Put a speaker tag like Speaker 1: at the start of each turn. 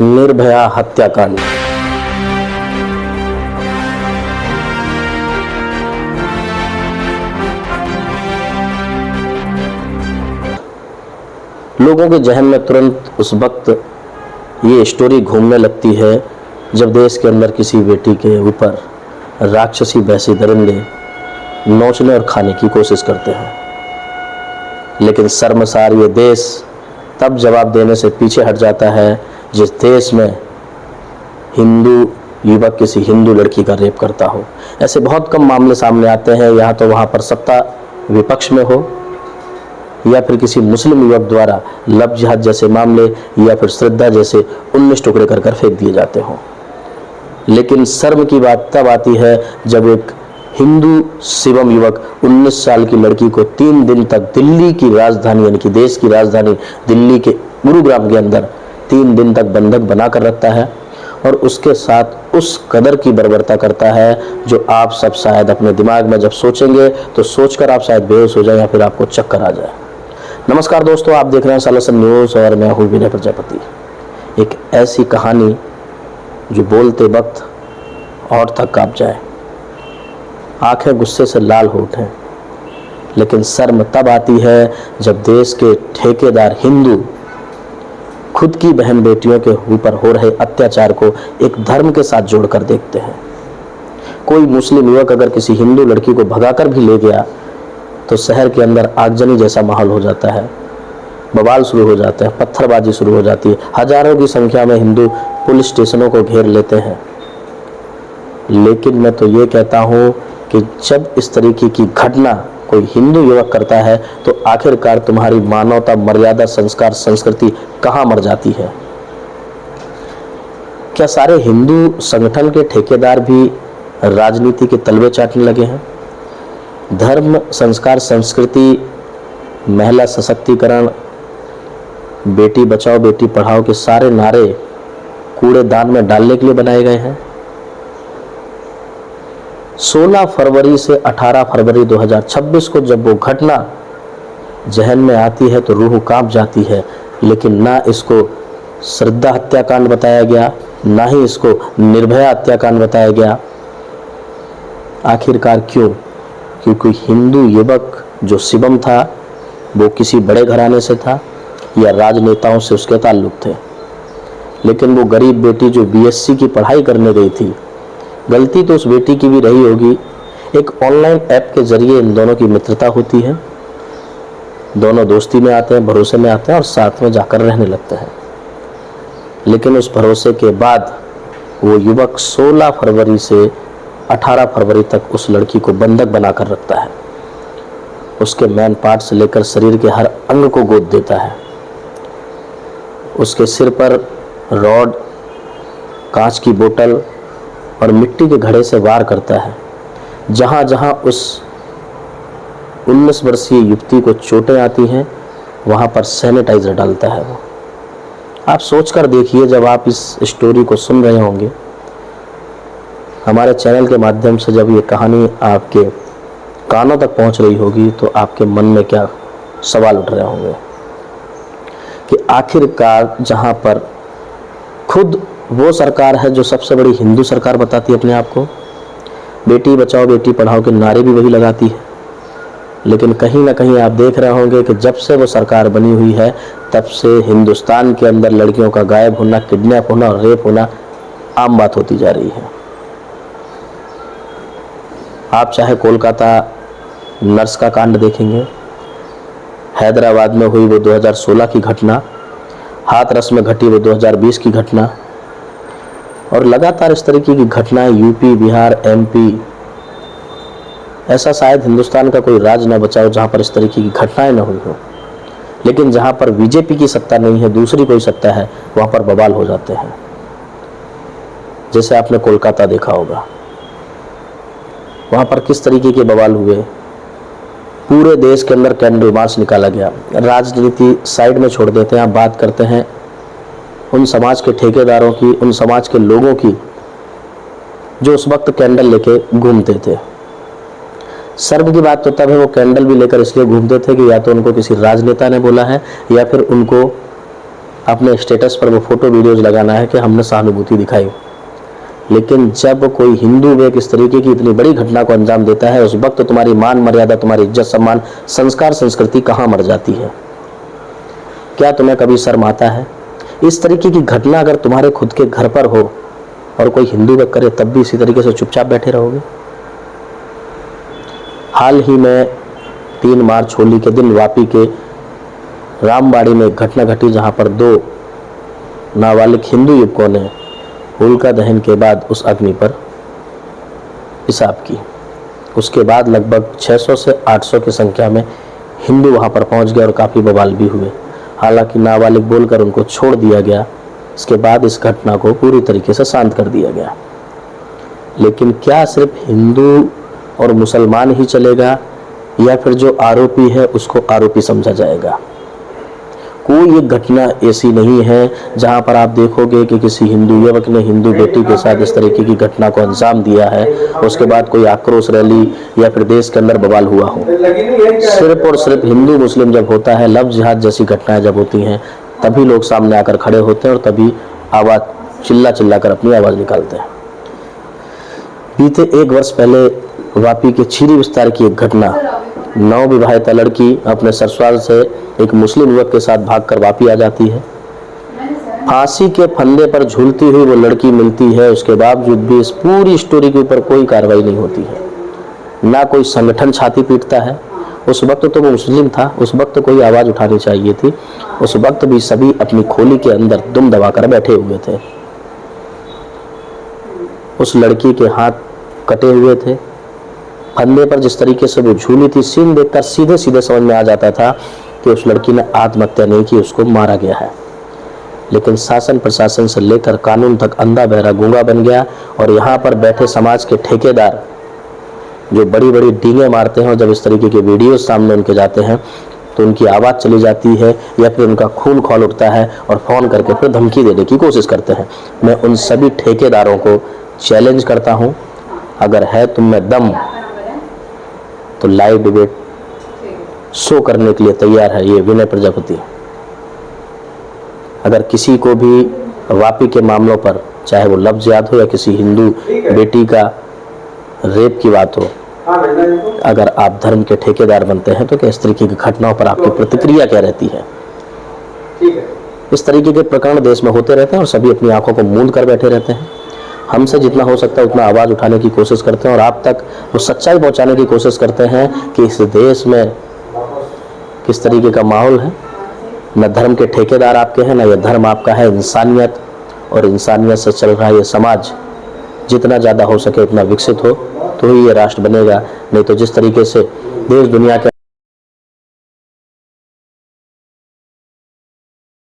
Speaker 1: निर्भया हत्याकांड। लोगों के जहन में तुरंत उस वक्त ये स्टोरी घूमने लगती है जब देश के अंदर किसी बेटी के ऊपर राक्षसी वैसी दरिंदे नोचने और खाने की कोशिश करते हैं। लेकिन शर्मसार ये देश तब जवाब देने से पीछे हट जाता है जिस देश में हिंदू युवक किसी हिंदू लड़की का रेप करता हो। ऐसे बहुत कम मामले सामने आते हैं, यहाँ तो वहाँ पर सत्ता विपक्ष में हो या फिर किसी मुस्लिम युवक द्वारा लव जिहाद जैसे मामले या फिर श्रद्धा जैसे 19 टुकड़े कर कर फेंक दिए जाते हों। लेकिन शर्म की बात तब आती है जब एक हिंदू शिवम युवक 19 साल की लड़की को 3 दिन तक दिल्ली की राजधानी यानी कि देश की राजधानी दिल्ली के गुरुग्राम के अंदर 3 दिन तक बंधक बनाकर रखता है और उसके साथ उस कदर की बर्बरता करता है जो आप सब शायद अपने दिमाग में जब सोचेंगे तो सोचकर आप शायद बेहोश हो जाए या फिर आपको चक्कर आ जाए। नमस्कार दोस्तों, आप देख रहे हैं सलसन न्यूज़ और मैं हूँ विनय प्रजापति। एक ऐसी कहानी जो बोलते वक्त और तक कांप जाए, आंखें गुस्से से लाल हो उठें। लेकिन शर्म तब आती है जब देश के ठेकेदार हिंदू खुद की बहन बेटियों के ऊपर हो रहे अत्याचार को एक धर्म के साथ जोड़कर देखते हैं। कोई मुस्लिम युवक अगर किसी हिंदू लड़की को भगाकर भी ले गया तो शहर के अंदर आगजनी जैसा माहौल हो जाता है, बवाल शुरू हो जाता है, पत्थरबाजी शुरू हो जाती है। हजारों की संख्या में हिंदू पुलिस स्टेशनों को घेर लेते हैं। लेकिन मैं तो ये कहता हूँ कि जब इस तरीके की घटना कोई हिंदू युवक करता है तो आखिरकार तुम्हारी मानवता, मर्यादा, संस्कार, संस्कृति कहाँ मर जाती है? क्या सारे हिंदू संगठन के ठेकेदार भी राजनीति के तलवे चाटने लगे हैं? धर्म, संस्कार, संस्कृति, महिला सशक्तिकरण, बेटी बचाओ बेटी पढ़ाओ के सारे नारे कूड़ेदान में डालने के लिए बनाए गए हैं। 16 फरवरी से 18 फरवरी 2026 को जब वो घटना जहन में आती है तो रूह कांप जाती है। लेकिन ना इसको श्रद्धा हत्याकांड बताया गया, ना ही इसको निर्भया हत्याकांड बताया गया। आखिरकार क्यों? क्योंकि हिंदू युवक जो शिवम था वो किसी बड़े घराने से था या राजनेताओं से उसके ताल्लुक थे। लेकिन वो गरीब बेटी जो बीएससी की पढ़ाई करने गई थी, गलती तो उस बेटी की भी रही होगी। एक ऑनलाइन ऐप के जरिए इन दोनों की मित्रता होती है, दोनों दोस्ती में आते हैं, भरोसे में आते हैं और साथ में जाकर रहने लगते हैं। लेकिन उस भरोसे के बाद वो युवक 16 फरवरी से 18 फरवरी तक उस लड़की को बंधक बनाकर रखता है। उसके मैन पार्ट से लेकर शरीर के हर अंग को गोद देता है। उसके सिर पर रॉड, कांच की बोतल और मिट्टी के घड़े से वार करता है। जहाँ जहाँ उस 19 वर्षीय युवती को चोटें आती हैं वहाँ पर सैनिटाइजर डालता है वो। आप सोचकर देखिए, जब आप इस स्टोरी को सुन रहे होंगे, हमारे चैनल के माध्यम से जब ये कहानी आपके कानों तक पहुँच रही होगी तो आपके मन में क्या सवाल उठ रहे होंगे कि आखिरकार जहाँ पर खुद वो सरकार है जो सबसे बड़ी हिंदू सरकार बताती है अपने आप को, बेटी बचाओ बेटी पढ़ाओ के नारे भी वही लगाती है, लेकिन कहीं ना कहीं आप देख रहे होंगे कि जब से वो सरकार बनी हुई है तब से हिंदुस्तान के अंदर लड़कियों का गायब होना, किडनैप होना और रेप होना आम बात होती जा रही है। आप चाहे कोलकाता नर्स का कांड देखेंगे, हैदराबाद में हुई वो 2016 की घटना, हाथरस में घटी वो 2020 की घटना, और लगातार इस तरीके की घटनाएं यूपी, बिहार, एमपी, ऐसा शायद हिंदुस्तान का कोई राज्य न बचा हो जहां पर इस तरीके की घटनाएं न हुई हो। लेकिन जहां पर बीजेपी की सत्ता नहीं है, दूसरी कोई सत्ता है, वहां पर बवाल हो जाते हैं। जैसे आपने कोलकाता देखा होगा, वहां पर किस तरीके के बवाल हुए। पूरे देश के अंदर कैंडल मार्च निकाला गया। राजनीति साइड में छोड़ देते हैं, आप बात करते हैं उन समाज के ठेकेदारों की, उन समाज के लोगों की जो उस वक्त कैंडल लेके घूमते थे। शर्म की बात तो तब है वो कैंडल भी लेकर इसलिए घूमते थे कि या तो उनको किसी राजनेता ने बोला है या फिर उनको अपने स्टेटस पर वो फोटो वीडियोज लगाना है कि हमने सहानुभूति दिखाई। लेकिन जब कोई हिंदू में इस तरीके की इतनी बड़ी घटना को अंजाम देता है, उस वक्त तुम्हारी मान मर्यादा, तुम्हारी इज्जत सम्मान, संस्कार, संस्कृति कहाँ मर जाती है? क्या तुम्हें कभी शर्म आता है? इस तरीके की घटना अगर तुम्हारे खुद के घर पर हो और कोई हिंदू व्यक्ति करे, तब भी इसी तरीके से चुपचाप बैठे रहोगे? हाल ही में 3 मार्च होली के दिन वापी के रामबाड़ी में एक घटना घटी, जहां पर 2 नाबालिग हिंदू युवकों ने होलिका दहन के बाद उस अग्नि पर पेशाब की। उसके बाद लगभग 600 से 800 की संख्या में हिंदू वहां पर पहुंच गए और काफ़ी बवाल भी हुए। हालांकि नाबालिग बोलकर उनको छोड़ दिया गया। इसके बाद इस घटना को पूरी तरीके से शांत कर दिया गया। लेकिन क्या सिर्फ हिंदू और मुसलमान ही चलेगा, या फिर जो आरोपी है उसको आरोपी समझा जाएगा? कोई एक घटना ऐसी नहीं है जहां पर आप देखोगे कि किसी हिंदू युवक ने हिंदू बेटी के साथ इस तरीके की घटना को अंजाम दिया है, उसके बाद कोई आक्रोश रैली या फिर देश के अंदर बवाल हुआ हो। सिर्फ और सिर्फ हिंदू मुस्लिम जब होता है, लव जिहाद जैसी घटनाएं जब होती हैं, तभी लोग सामने आकर खड़े होते हैं और तभी आवाज़ चिल्ला कर अपनी आवाज़ निकालते हैं। बीते 1 वर्ष पहले वापी के छीरी विस्तार की एक घटना, नवविवाहिता लड़की अपने ससुराल से एक मुस्लिम युवक के साथ भागकर वापी आ जाती है। फांसी के फंदे पर झूलती हुई वो लड़की मिलती है। उसके बावजूद भी इस पूरी स्टोरी के ऊपर कोई कार्रवाई नहीं होती है, ना कोई संगठन छाती पीटता है। उस वक्त तो वो मुस्लिम था, उस वक्त कोई आवाज़ उठानी चाहिए थी। उस वक्त भी सभी अपनी खोली के अंदर दुम दबाकर बैठे हुए थे। उस लड़की के हाथ कटे हुए थे। फंदे पर जिस तरीके से वो झूली थी, सीन देखकर सीधे सीधे समझ में आ जाता था कि उस लड़की ने आत्महत्या नहीं की, उसको मारा गया है। लेकिन शासन प्रशासन से लेकर कानून तक अंधा बहरा गूंगा बन गया। और यहाँ पर बैठे समाज के ठेकेदार जो बड़ी बड़ी डींगे मारते हैं, और जब इस तरीके के वीडियो सामने उनके जाते हैं तो उनकी आवाज़ चली जाती है या फिर उनका खून खौल उठता है और फ़ोन करके फिर धमकी देने की कोशिश करते हैं। मैं उन सभी ठेकेदारों को चैलेंज करता हूँ, अगर है तुम में दम तो लाइव डिबेट शो करने के लिए तैयार है ये विनय प्रजापति। अगर किसी को भी वापी के मामलों पर, चाहे वो लव जिहाद हो या किसी हिंदू बेटी का रेप की बात हो, अगर आप धर्म के ठेकेदार बनते हैं तो क्या इस तरीके की घटनाओं पर आपकी प्रतिक्रिया क्या रहती है? इस तरीके के प्रकरण देश में होते रहते हैं और सभी अपनी आंखों को मूंद कर बैठे रहते हैं। हमसे जितना हो सकता है उतना आवाज़ उठाने की कोशिश करते हैं और आप तक वो सच्चाई पहुंचाने की कोशिश करते हैं कि इस देश में किस तरीके का माहौल है। न धर्म के ठेकेदार आपके हैं, न यह धर्म आपका है। इंसानियत और इंसानियत से चल रहा ये समाज जितना ज़्यादा हो सके उतना विकसित हो तो ही ये राष्ट्र बनेगा। नहीं तो जिस तरीके से देश दुनिया के